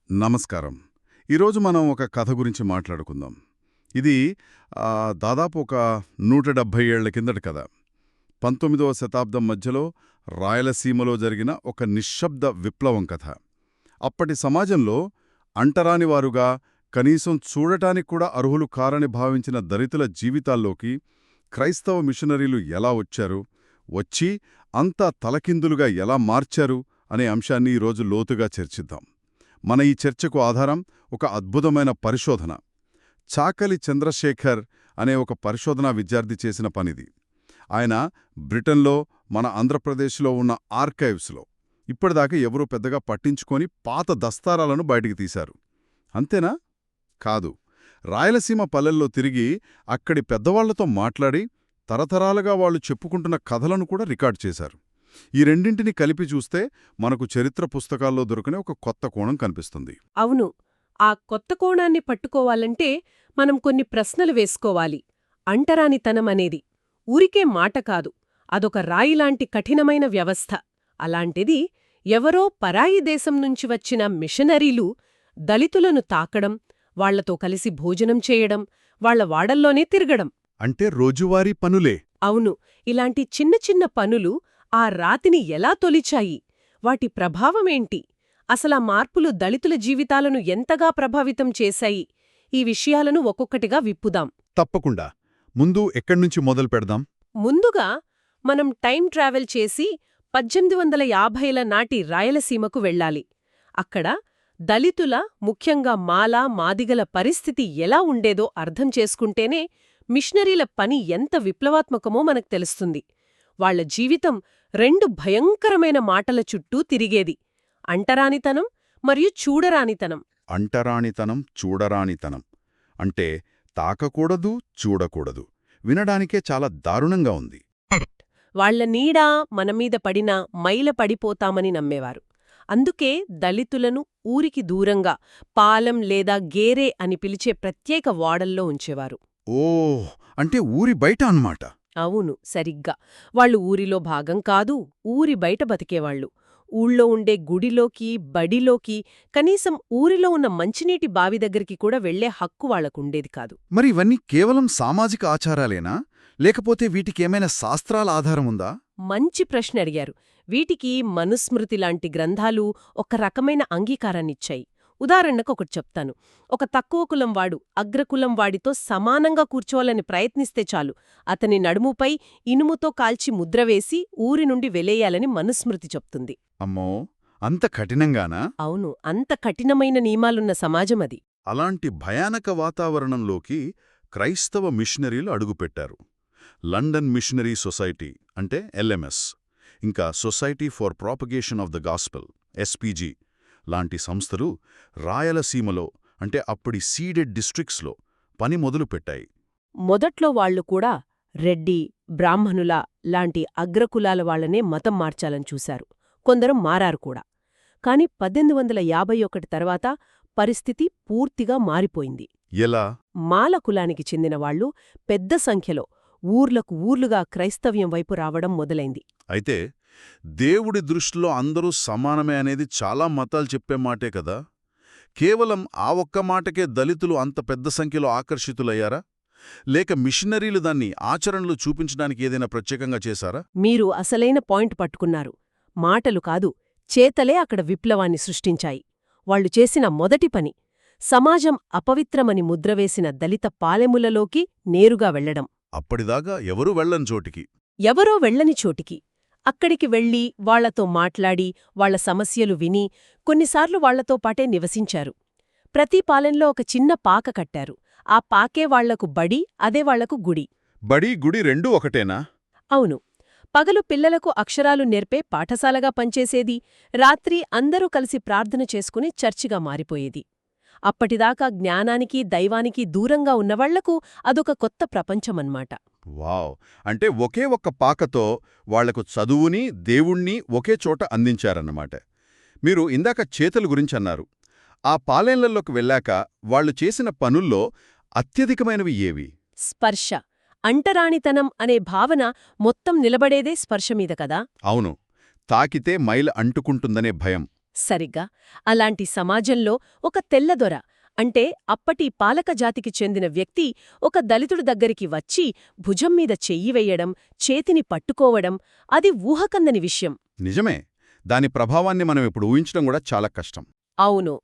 నమస్కారం. ఈరోజు మనం ఒక కథ గురించి మాట్లాడుకుందాం. ఇది దాదాపు ఒక 170 ఏళ్ల కిందటి కథ. 19వ శతాబ్దం మధ్యలో రాయలసీమలో జరిగిన ఒక నిశ్శబ్ద విప్లవం కథ. అప్పటి సమాజంలో అంటరానివారుగా, కనీసం చూడటానికి కూడా అర్హులు కారని భావించిన దళితుల జీవితాల్లోకి క్రైస్తవ మిషనరీలు ఎలా వచ్చారు, వచ్చి అంతా తలకిందులుగా ఎలా మార్చారు అనే అంశాన్ని ఈరోజు లోతుగా చర్చిద్దాం. మన ఈ చర్చకు ఆధారం ఒక అద్భుతమైన పరిశోధన. చాకలి చంద్రశేఖర్ అనే ఒక పరిశోధనా విద్యార్థి చేసిన పనిది. ఆయన బ్రిటన్లో, మన ఆంధ్రప్రదేశ్లో ఉన్న ఆర్కైవ్స్లో ఇప్పటిదాకా ఎవరూ పెద్దగా పట్టించుకొని పాత దస్తారాలను బయటికి తీశారు. అంతేనా? కాదు. రాయలసీమ పల్లెల్లో తిరిగి అక్కడి పెద్దవాళ్లతో మాట్లాడి తరతరాలుగా వాళ్ళు చెప్పుకుంటున్న కథలను కూడా రికార్డ్ చేశారు. ఈ రెండింటిని కలిపి చూస్తే మనకు చరిత్ర పుస్తకాల్లో దొరికిన ఒక కొత్త కోణం కనిపిస్తుంది. అవును. ఆ కొత్త కోణాన్ని పట్టుకోవాలంటే మనం కొన్ని ప్రశ్నలు వేసుకోవాలి. అంటరానితనమనేది ఊరికే మాట కాదు, అదొక రాయిలాంటి కఠినమైన వ్యవస్థ. అలాంటిది ఎవరో పరాయి దేశం నుంచి వచ్చిన మిషనరీలు దళితులను తాకడం, వాళ్లతో కలిసి భోజనం చేయడం, వాళ్ల వాడల్లోనే తిరగడం. అంటే రోజువారీ పనులే. అవును. ఇలాంటి చిన్న చిన్న పనులు ఆ రాతిని ఎలా తొలిచాయి? వాటి ప్రభావమేంటి? అసలా మార్పులు దళితుల జీవితాలను ఎంతగా ప్రభావితం చేశాయి? ఈ విషయాలను ఒక్కొక్కటిగా విప్పుదాం. తప్పకుండా. ముందు ఎక్కడ్నుంచి మొదలు పెడదాం? ముందుగా మనం టైం ట్రావెల్ చేసి 1850ల నాటి రాయలసీమకు వెళ్ళాలి. అక్కడ దళితుల, ముఖ్యంగా మాల, మాదిగల పరిస్థితి ఎలా ఉండేదో అర్థం చేసుకుంటేనే మిషనరీల పని ఎంత విప్లవాత్మకమో మనకు తెలుస్తుంది. వాళ్ల జీవితం రెండు భయంకరమైన మాటల చుట్టూ తిరిగేది: అంటరానితనం మరియు చూడరానితనం. అంటరానితనం, చూడరానితనం అంటే తాకకూడదు, చూడకూడదు. వినడానికే చాలా దారుణంగా ఉంది. వాళ్ల నీడా మనమీద పడినా మైల పడిపోతామని నమ్మేవారు. అందుకే దళితులను ఊరికి దూరంగా పాలెం లేదా గేరే అని పిలిచే ప్రత్యేక వాడల్లో ఉంచేవారు. ఓహ్, అంటే ఊరి బయట అన్నమాట. అవును, సరిగ్గా. వాళ్లు ఊరిలో భాగం కాదు, ఊరి బయట బతికేవాళ్లు. ఊళ్ళో ఉండే గుడిలోకి, బడిలోకి, కనీసం ఊరిలో ఉన్న మంచినీటి బావి దగ్గరికి కూడా వెళ్లే హక్కు వాళ్లకుండేది కాదు. మరి ఇవన్నీ కేవలం సామాజిక ఆచారాలేనా, లేకపోతే వీటికేమైనా శాస్త్రాల ఆధారముందా? మంచి ప్రశ్న అడిగారు. వీటికి మనుస్మృతిలాంటి గ్రంథాలు ఒక రకమైన అంగీకారాన్నిచ్చాయి. ఉదాహరణకు ఒకటి చెప్తాను. ఒక తక్కువ కులం వాడు అగ్రకులం వాడితో సమానంగా కూర్చోవాలని ప్రయత్నిస్తే చాలు, అతని నడుముపై ఇనుముతో కాల్చి ముద్రవేసి ఊరి నుండి వెలేయాలని మనుస్మృతి చెప్తుంది. అమ్మో, అంత కఠినంగానా? అవును, అంత కఠినమైన నియమాలున్న సమాజమది. అలాంటి భయానక వాతావరణంలోకి క్రైస్తవ మిషనరీలు అడుగుపెట్టారు. లండన్ మిషనరీ సొసైటీ అంటే LMS, ఇంకా society for propagation of the gospel SPG లాంటి సంస్థలు రాయలసీమలో, అంటే అప్పటి సీడెడ్ డిస్ట్రిక్ట్స్లో పని మొదలుపెట్టాయి. మొదట్లో వాళ్లు కూడా రెడ్డి, బ్రాహ్మణుల లాంటి అగ్రకులాల వాళ్లనే మతం మార్చాలని చూశారు. కొందరు మారారు కూడా. కాని 1851 తర్వాత పరిస్థితి పూర్తిగా మారిపోయింది. ఎలా? మాల కులానికి చెందిన వాళ్లు పెద్ద సంఖ్యలో ఊర్లకు ఊర్లుగా క్రైస్తవ్యం వైపు రావడం మొదలైంది. అయితే దేవుడి దృష్టిలో అందరూ సమానమే అనేది చాలా మతాలు చెప్పే మాటే కదా. కేవలం ఆ ఒక్క మాటకే దళితులు అంత పెద్ద సంఖ్యలో ఆకర్షితులయ్యారా? లేక మిషనరీలు దాన్ని ఆచరణలో చూపించడానికి ఏదైనా ప్రత్యేకంగా చేశారా? మీరు అసలైన పాయింట్ పట్టుకున్నారు. మాటలు కాదు, చేతలే అక్కడ విప్లవాన్ని సృష్టించాయి. వాళ్లు చేసిన మొదటి పని సమాజం అపవిత్రమని ముద్రవేసిన దళిత పాలెములలోకి నేరుగా వెళ్లడం. అప్పటిదాకా ఎవరూ వెళ్లని చోటికి. ఎవరో వెళ్లని చోటికి. అక్కడికి వెళ్లి వాళ్లతో మాట్లాడి, వాళ్ల సమస్యలు విని, కొన్నిసార్లు వాళ్లతో పాటే నివసించారు. ప్రతి పాలెంలో ఒక చిన్న పాక కట్టారు. ఆ పాకే వాళ్లకు బడి, అదే వాళ్లకు గుడి. బడి, గుడి రెండూ ఒకటేనా? అవును. పగలు పిల్లలకు అక్షరాలు నేర్పే పాఠశాలగా పనిచేసేది, రాత్రి అందరూ కలిసి ప్రార్థన చేసుకుని చర్చిగా మారిపోయేది. అప్పటిదాకా జ్ఞానానికి, దైవానికి దూరంగా ఉన్నవాళ్లకు అదొక కొత్త ప్రపంచమన్మాట. వావ్! అంటే ఒకే ఒక్క పాకతో వాళ్లకు చదువుని, దేవుణ్ణి ఒకే చోట అందించారన్నమాట. మీరు ఇందాక చేతల గురించన్నారు. ఆ పాలెంలలోకి వెళ్ళాక వాళ్లు చేసిన పనుల్లో అత్యధికమైనవి ఏవి? స్పర్శ. అంటరానితనం అనే భావన మొత్తం నిలబడేదే స్పర్శమీద కదా. అవును. తాకితే మైల అంటుకుంటుందనే భయం. సరిగ్గా అలాంటి సమాజంలో ఒక తెల్లదొర అంటే అప్పటి పాలక జాతికి చెందిన వ్యక్తి ఒక దళితుడి దగ్గరికి వచ్చి భుజం మీద చెయ్యి వెయ్యడం, చేతిని పట్టుకోవడం అది ఊహకందని విషయం. నిజమే. దాని ప్రభావాన్ని మనం ఇప్పుడు ఊహించడం కూడా చాలా కష్టం. అవును.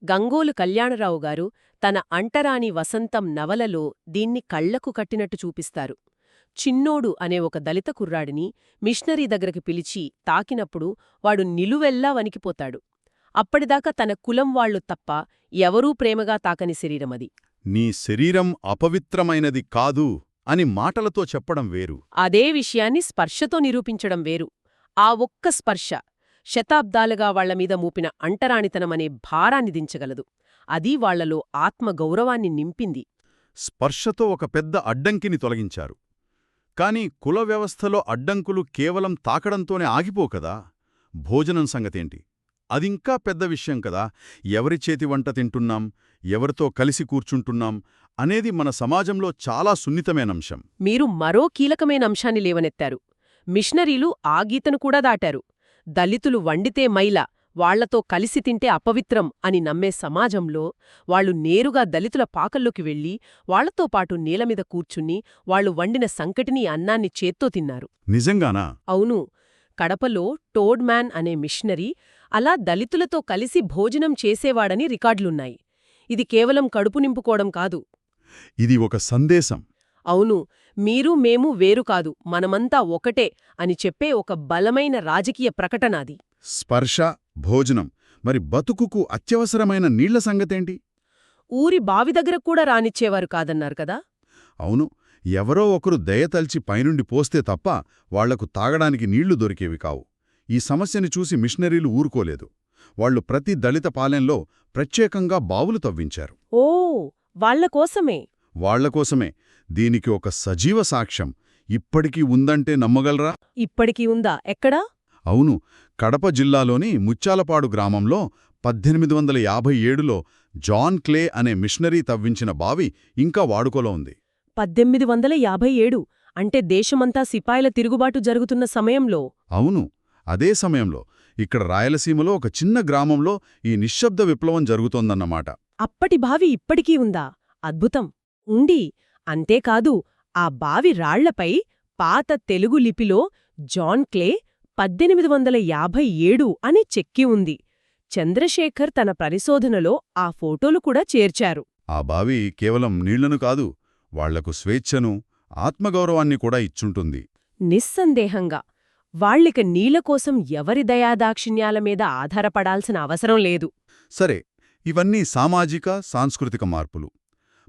గంగోలు కళ్యాణరావు గారు తన అంటరాని వసంతం నవలలో దీన్ని కళ్లకు కట్టినట్టు చూపిస్తారు. చిన్నోడు అనే ఒక దళిత కుర్రాడిని మిషనరీ దగ్గరికి పిలిచి తాకినప్పుడు వాడు నిలువెల్లా వణికిపోతాడు. అప్పటిదాకా తన కులం వాళ్లు తప్ప ఎవరూ ప్రేమగా తాకని శరీరమది. నీ శరీరం అపవిత్రమైనది కాదు అని మాటలతో చెప్పడం వేరు. అదే విషయాన్ని స్పర్శతో నిరూపించడం వేరు. ఆ ఒక్క స్పర్శ శతాబ్దాలుగా వాళ్లమీద మూపిన అంటరానితనమనే భారాన్ని దించగలదు. అది వాళ్లలో ఆత్మగౌరవాన్ని నింపింది. స్పర్శతో ఒక పెద్ద అడ్డంకిని తొలగించారు. కాని కుల వ్యవస్థలో అడ్డంకులు కేవలం తాకడంతోనే ఆగిపోకదా? భోజనం సంగతేంటి? అదింకా పెద్ద విషయం కదా. ఎవరి చేతి వంట తింటున్నాం, ఎవరితో కలిసి కూర్చుంటున్నాం అనేది మన సమాజంలో చాలా సున్నితమైన అంశం. మీరు మరో కీలకమైన అంశాన్ని లేవనెత్తారు. మిషనరీలు ఆ గీతను కూడా దాటారు. దళితులు వండితే మైల, వాళ్లతో కలిసి తింటే అపవిత్రం అని నమ్మే సమాజంలో వాళ్లు నేరుగా దళితుల పాకల్లోకి వెళ్లి వాళ్లతో పాటు నేలమీద కూర్చుని వాళ్లు వండిన సంకటిని అన్నాన్ని చేత్తో తిన్నారు. నిజంగానా? అవును. కడపలో టోడ్ మ్యాన్ అనే మిషనరీ అలా దళితులతో కలిసి భోజనం చేసేవాడని రికార్డులున్నాయి. ఇది కేవలం కడుపు నింపుకోవడం కాదు. ఇది ఒక సందేశం. అవును, మీరు మేము వేరు కాదు, మనమంతా ఒకటే అని చెప్పే ఒక బలమైన రాజకీయ ప్రకటనాది. స్పర్శ, భోజనం, మరి బతుకుకు అత్యవసరమైన నీళ్ల సంగతేంటి? ఊరి బావి దగ్గర కూడా రానిచ్చేవారు కాదన్నారు కదా. అవును. ఎవరో ఒకరు దయతల్చి పైనుండి పోస్తే తప్ప వాళ్లకు తాగడానికి నీళ్లు దొరికేవి కావు. ఈ సమస్యని చూసి మిషనరీలు ఊరుకోలేదు. వాళ్లు ప్రతి దళిత పాలెంలో ప్రత్యేకంగా బావులు తవ్వించారు. ఓ, వాళ్లకోసమే. వాళ్లకోసమే. దీనికి ఒక సజీవ సాక్ష్యం ఇప్పటికీ ఉందంటే నమ్మగలరా? ఇప్పటికీ ఉందా? ఎక్కడా? అవును. కడప జిల్లాలోని ముచ్చాలపాడు గ్రామంలో 1857లో జాన్ క్లే అనే మిషనరీ తవ్వించిన బావి ఇంకా వాడుకలో ఉంది. 1857 అంటే దేశమంతా సిపాయిల తిరుగుబాటు జరుగుతున్న సమయంలో. అవును. అదే సమయంలో ఇక్కడ రాయలసీమలో ఒక చిన్న గ్రామంలో ఈ నిశ్శబ్ద విప్లవం జరుగుతోందన్నమాట. అప్పటి బావి ఇప్పటికీ ఉందా? అద్భుతం. ఉండి. అంతేకాదు, ఆ బావి రాళ్లపై పాత తెలుగు లిపిలో జాన్ క్లే 1857 అని చెక్కి ఉంది. చంద్రశేఖర్ తన పరిశోధనలో ఆ ఫోటోలు కూడా చేర్చారు. ఆ బావి కేవలం నీళ్లను కాదు, వాళ్లకు స్వేచ్ఛను, ఆత్మగౌరవాన్ని కూడా ఇచ్చుంటుంది. నిస్సందేహంగా. వాళ్ళిక నీళ్లకోసం ఎవరి దయాదాక్షిణ్యాల మీద ఆధారపడాల్సిన అవసరం లేదు. సరే, ఇవన్నీ సామాజిక, సాంస్కృతిక మార్పులు.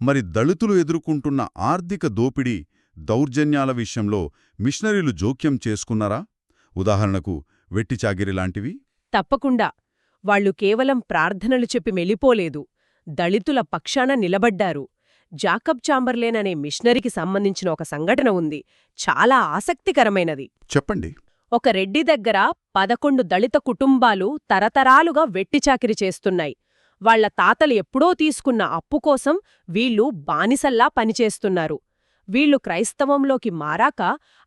మరి దళితులు ఎదుర్కొంటున్న ఆర్థిక దోపిడీ, దౌర్జన్యాల విషయంలో మిషనరీలు జోక్యం చేసుకున్నారా? ఉదాహరణకు వెట్టిచాకిరిలాంటివి. తప్పకుండా. వాళ్లు కేవలం ప్రార్థనలు చెప్పి మెలిపోలేదు. దళితుల పక్షాన నిలబడ్డారు. జాకబ్ చాంబర్లేన్ అనే మిషనరీకి సంబంధించిన ఒక సంఘటన ఉంది, చాలా ఆసక్తికరమైనది. చెప్పండి. ఒక రెడ్డి దగ్గర 11 దళిత కుటుంబాలు తరతరాలుగా వెట్టిచాకిరి చేస్తున్నాయి. వాళ్ల తాతలు ఎప్పుడో తీసుకున్న అప్పుకోసం వీళ్ళు బానిసల్లా పనిచేస్తున్నారు. వీళ్ళు క్రైస్తవంలోకి మారాక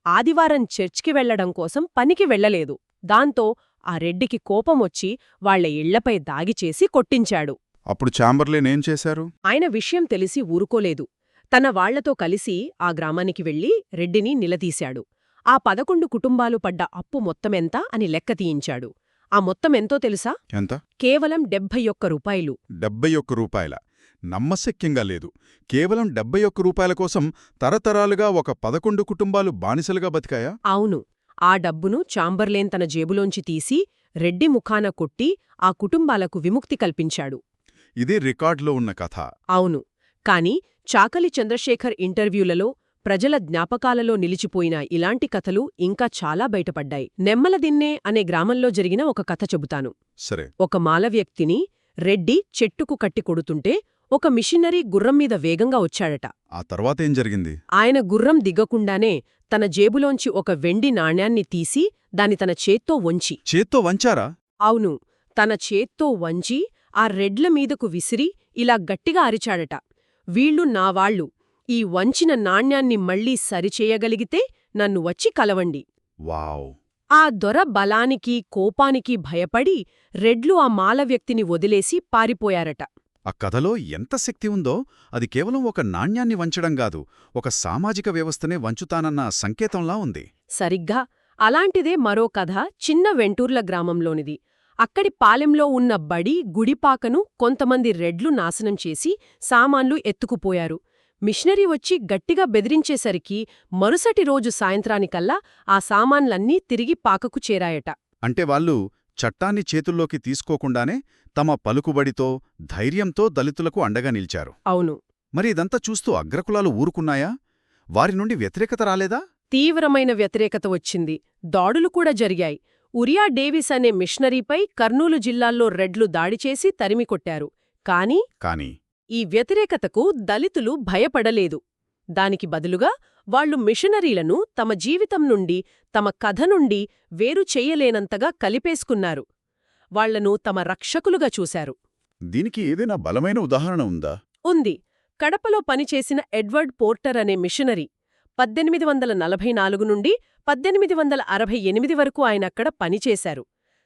ఆదివారం చర్చ్కి వెళ్లడం కోసం పనికి వెళ్లలేదు. దాంతో ఆ రెడ్డికి కోపమొచ్చి వాళ్ల ఇళ్లపై దాగిచేసి కొట్టించాడు. అప్పుడు చాంబర్లేన్ ఏం చేశారు? ఆయన విషయం తెలిసి ఊరుకోలేదు. తన వాళ్లతో కలిసి ఆ గ్రామానికి వెళ్లి రెడ్డిని నిలదీశాడు. ఆ 11 కుటుంబాలు పడ్డ అప్పు మొత్తమెంత అని లెక్క తీయించాడు. ఆ మొత్తమెంతో తెలుసా? ఎంత? కేవలం 71 రూపాయలు. 71 రూపాయల? నమ్మశక్యంగా లేదు. కేవలం 71 రూపాయల కోసం తరతరాలుగా ఒక 11 కుటుంబాలు బానిసలుగా బతికాయా? అవును. ఆ డబ్బును చాంబర్లేన్ తన జేబులోంచి తీసి రెడ్డి ముఖాన కొట్టి ఆ కుటుంబాలకు విముక్తి కల్పించాడు. ఇదే రికార్డులో ఉన్న కథ. అవును. కాని చాకలి చంద్రశేఖర్ ఇంటర్వ్యూలలో ప్రజల జ్ఞాపకాలలో నిలిచిపోయిన ఇలాంటి కథలు ఇంకా చాలా బయటపడ్డాయి. నెమ్మలదిన్నె అనే గ్రామంలో జరిగిన ఒక కథ చెబుతాను. సరే. ఒక మాలవ్యక్తిని రెడ్డి చెట్టుకు కట్టి కొడుతుంటే ఒక మిషనరీ గుర్రంమీద వేగంగా వచ్చాడట. ఆ తర్వాతేం జరిగింది? ఆయన గుర్రం దిగ్గకుండానే తన జేబులోంచి ఒక వెండి నాణ్యాన్ని తీసి దాని తన చేత్తో వంచి. చేత్తో వంచారా? అవును. తన చేత్తో వంచి ఆ రెడ్ల మీదకు విసిరి ఇలా గట్టిగా అరిచాడట, వీళ్ళు నా వాళ్ళు, ఈ వంచిన నాణ్యాన్ని మళ్లీ సరిచేయగలిగితే నన్ను వచ్చి కలవండి. వావ్! ఆ దొర బలానికి కోపానికి భయపడి రెడ్లు ఆ మాల వ్యక్తిని వదిలేసి పారిపోయారట. ఆ కథలో ఎంత శక్తి ఉందో అది కేవలం ఒక నాణ్యాన్ని వంచడం గాదు, ఒక సామాజిక వ్యవస్థనే వంచుతానన్న సంకేతంలా ఉంది. సరిగ్గా అలాంటిదే మరో కథ చిన్న వెంటూర్ల గ్రామంలోనిది. అక్కడి పాలెంలో ఉన్న బడి గుడిపాకను కొంతమంది రెడ్లు నాశనం చేసి సామాన్లు ఎత్తుకుపోయారు. మిషనరీ వచ్చి గట్టిగా బెదిరించేసరికి మరుసటి రోజు సాయంత్రానికల్లా ఆ సామాన్లన్నీ తిరిగి పాకకు చేరాయట. అంటే వాళ్ళు చట్టాన్ని చేతుల్లోకి తీసుకోకుండానే తమ పలుకుబడితో, ధైర్యంతో దళితులకు అండగా నిలిచారు. అవును. మరి ఇదంతా చూస్తూ అగ్రకులాలు ఊరుకున్నాయా? వారి నుండి వ్యతిరేకత రాలేదా? తీవ్రమైన వ్యతిరేకత వచ్చింది. దాడులు కూడా జరిగాయి. ఉరియా డేవిస్ అనే మిషనరీపై కర్నూలు జిల్లాల్లో రెడ్లు దాడిచేసి తరిమికొట్టారు. కాని ఈ వ్యతిరేకతకు దళితులు భయపడలేదు. దానికి బదులుగా వాళ్లు మిషనరీలను తమ జీవితం నుండి, తమ కథ నుండి వేరు చెయ్యలేనంతగా కలిపేసుకున్నారు. వాళ్లను తమ రక్షకులుగా చూశారు. దీనికి ఏదైనా బలమైన ఉదాహరణ ఉందా? ఉంది. కడపలో పనిచేసిన ఎడ్వర్డ్ పోర్టర్ అనే మిషనరీ 1844 నుండి 1868 వరకు ఆయనక్కడ పనిచేశారు.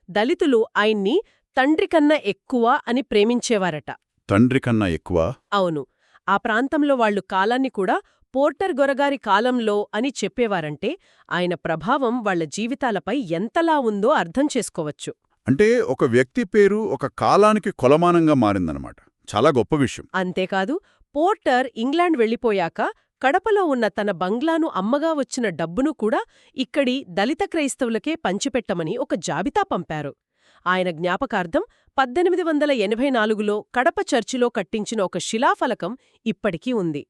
దళితులు ఆయన్ని తండ్రికన్నా ఎక్కువ అని ప్రేమించేవారట. తండ్రికన్నా ఎక్కువ? అవును. ఆ ప్రాంతంలో వాళ్లు కాలాన్ని కూడా పోర్టర్ గొరగారి కాలంలో అని చెప్పేవారంటే ఆయన ప్రభావం వాళ్ల జీవితాలపై ఎంతలా ఉందో అర్థం చేసుకోవచ్చు. అంటే ఒక వ్యక్తి పేరు ఒక కాలానికి కొలమానంగా మారిందన్నమాట. చాలా గొప్ప విషయం. అంతేకాదు, పోర్టర్ ఇంగ్లాండ్ వెళ్లిపోయాక కడపలో ఉన్న తన బంగ్లాను అమ్మగా వచ్చిన డబ్బును కూడా ఇక్కడి దళిత క్రైస్తవులకే పంచిపెట్టమని ఒక జాబితా పంపారు. ఆయన జ్ఞాపకార్థం 1884లో కడప చర్చిలో కట్టించిన ఒక శిలాఫలకం ఇప్పటికీ ఉంది.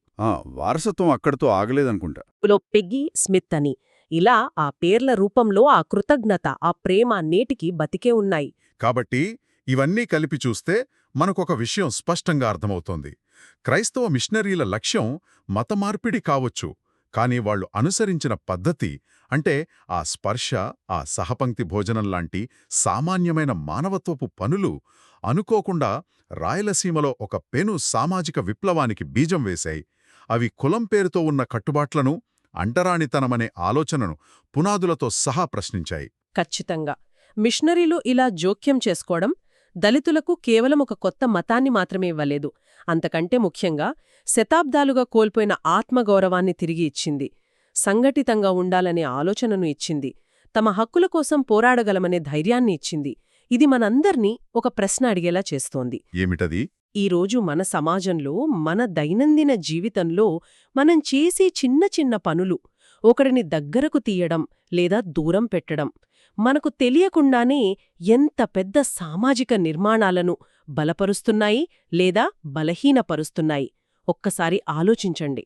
వారసత్వం అక్కడితో ఆగలేదనుకుంటా. పెగ్గి స్మిత్ అని. ఇలా ఆ పేర్ల రూపంలో ఆ కృతజ్ఞత, ఆ ప్రేమ నేటికి బతికే ఉన్నాయి. కాబట్టి ఇవన్నీ కలిపి చూస్తే మనకొక విషయం స్పష్టంగా అర్థమవుతోంది. క్రైస్తవ మిషనరీల లక్ష్యం మతమార్పిడి కావచ్చు, కాని వాళ్లు అనుసరించిన పద్ధతి, అంటే ఆ స్పర్శ, ఆ సహపంక్తి భోజనంలాంటి సామాన్యమైన మానవత్వపు పనులు అనుకోకుండా రాయలసీమలో ఒక పెను సామాజిక విప్లవానికి బీజం వేశాయి. అవి కులం పేరుతో ఉన్న కట్టుబాట్లను, అంటరానితనమనే ఆలోచనను పునాదులతో సహా ప్రశ్నించాయి. ఖచ్చితంగా. మిషనరీలు ఇలా జోక్యం చేసుకోవడం దళితులకు కేవలం ఒక కొత్త మతాన్ని మాత్రమే ఇవ్వలేదు. అంతకంటే ముఖ్యంగా శతాబ్దాలుగా కోల్పోయిన ఆత్మగౌరవాన్ని తిరిగి ఇచ్చింది. సంఘటితంగా ఉండాలనే ఆలోచనను ఇచ్చింది. తమ హక్కుల కోసం పోరాడగలమనే ధైర్యాన్ని ఇచ్చింది. ఇది మనందర్నీ ఒక ప్రశ్న అడిగేలా చేస్తోంది. ఏమిటది? ఈరోజు మన సమాజంలో, మన దైనందిన జీవితంలో మనం చేసే చిన్న చిన్న పనులు, ఒకరిని దగ్గరకు తీయడం లేదా దూరం పెట్టడం, మనకు తెలియకుండానే ఎంత పెద్ద సామాజిక నిర్మాణాలను బలపరుస్తున్నాయి లేదా బలహీనపరుస్తున్నాయి. ఒక్కసారి ఆలోచించండి.